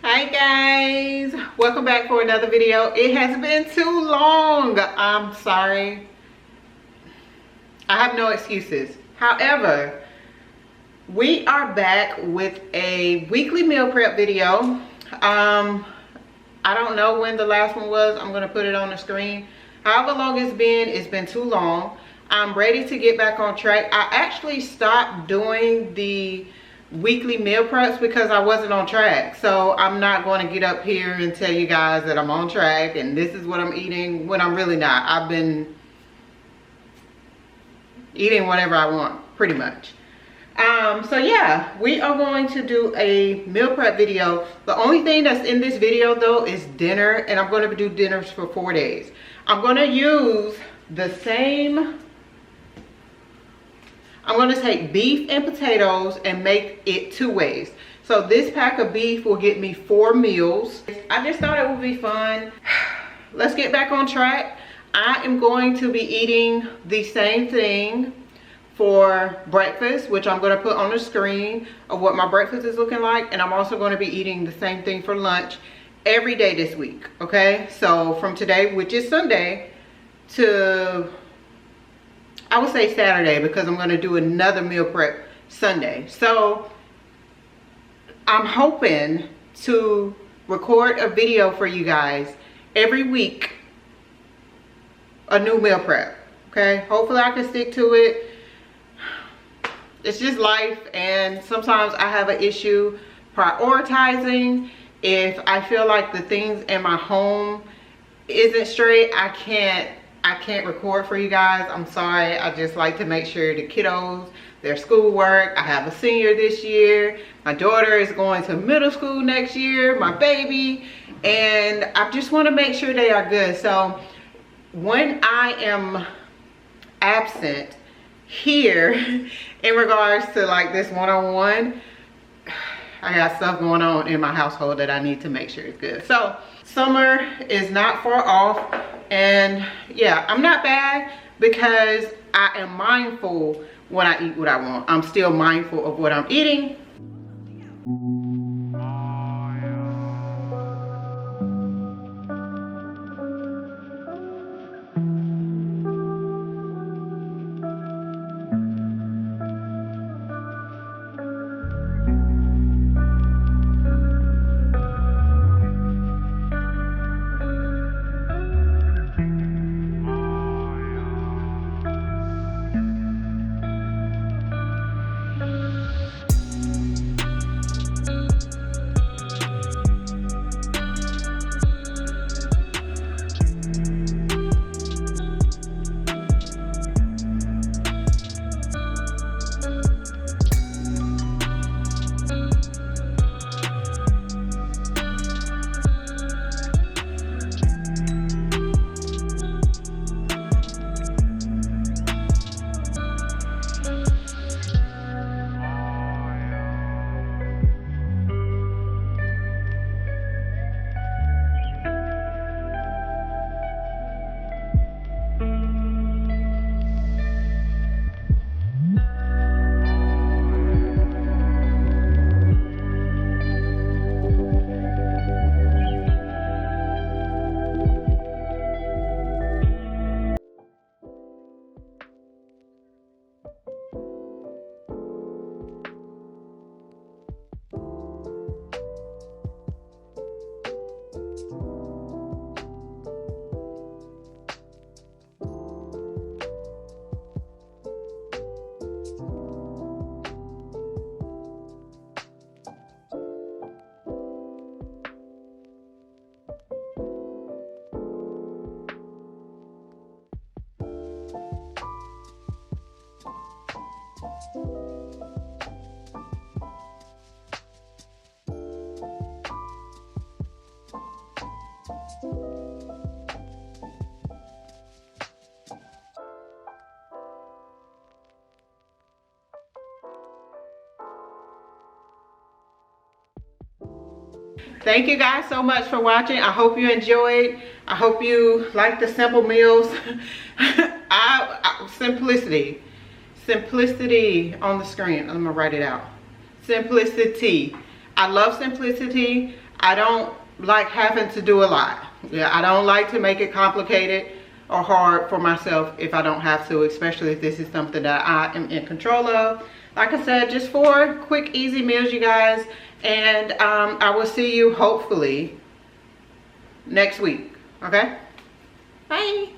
Hi guys, welcome back for another video. It has been too long. I'm sorry. I have no excuses. However, we are back with a weekly meal prep video. I don't know when the last one was. I'm gonna put it on the screen. However long it's been too long. I'm ready to get back on track. I actually stopped doing the weekly meal preps because I wasn't on track. So I'm not going to get up here and tell you guys that I'm on track and this is what I'm eating when I'm really not. I've been eating whatever I want, pretty much. So yeah, we are going to do a meal prep video. The only thing that's in this video though is dinner, and I'm going to do dinners for 4 days. I'm going to use the same. I'm going to take beef and potatoes and make it 2 ways. So this pack of beef will get me 4 meals. I just thought it would be fun. Let's get back on track. I am going to be eating the same thing for breakfast, which I'm going to put on the screen of what my breakfast is looking like. And I'm also going to be eating the same thing for lunch every day this week. Okay, so from today, which is Sunday, to I would say Saturday, because I'm going to do another meal prep Sunday. So I'm hoping to record a video for you guys every week, a new meal prep. Okay, hopefully I can stick to it. It's just life, and sometimes I have an issue prioritizing. If I feel like the things in my home isn't straight, I can't record for you guys. I'm sorry. I just like to make sure the kiddos, their schoolwork. I have a senior this year. My daughter is going to middle school next year, my baby, and I just want to make sure they are good. So when I am absent here in regards to like this one-on-one, I got stuff going on in my household that I need to make sure is good. So summer is not far off, and yeah, I'm not bad because I am mindful when I eat what I want. I'm still mindful of what I'm eating. Thank you guys so much for watching. I hope you enjoyed. I hope you like the simple meals. Simplicity on the screen. I'm gonna write it out. Simplicity. I love simplicity. I don't like having to do a lot. Yeah, I don't like to make it complicated or hard for myself if I don't have to, especially if this is something that I am in control of. Like I said, just 4 quick, easy meals, you guys. And I will see you hopefully next week. Okay? Bye.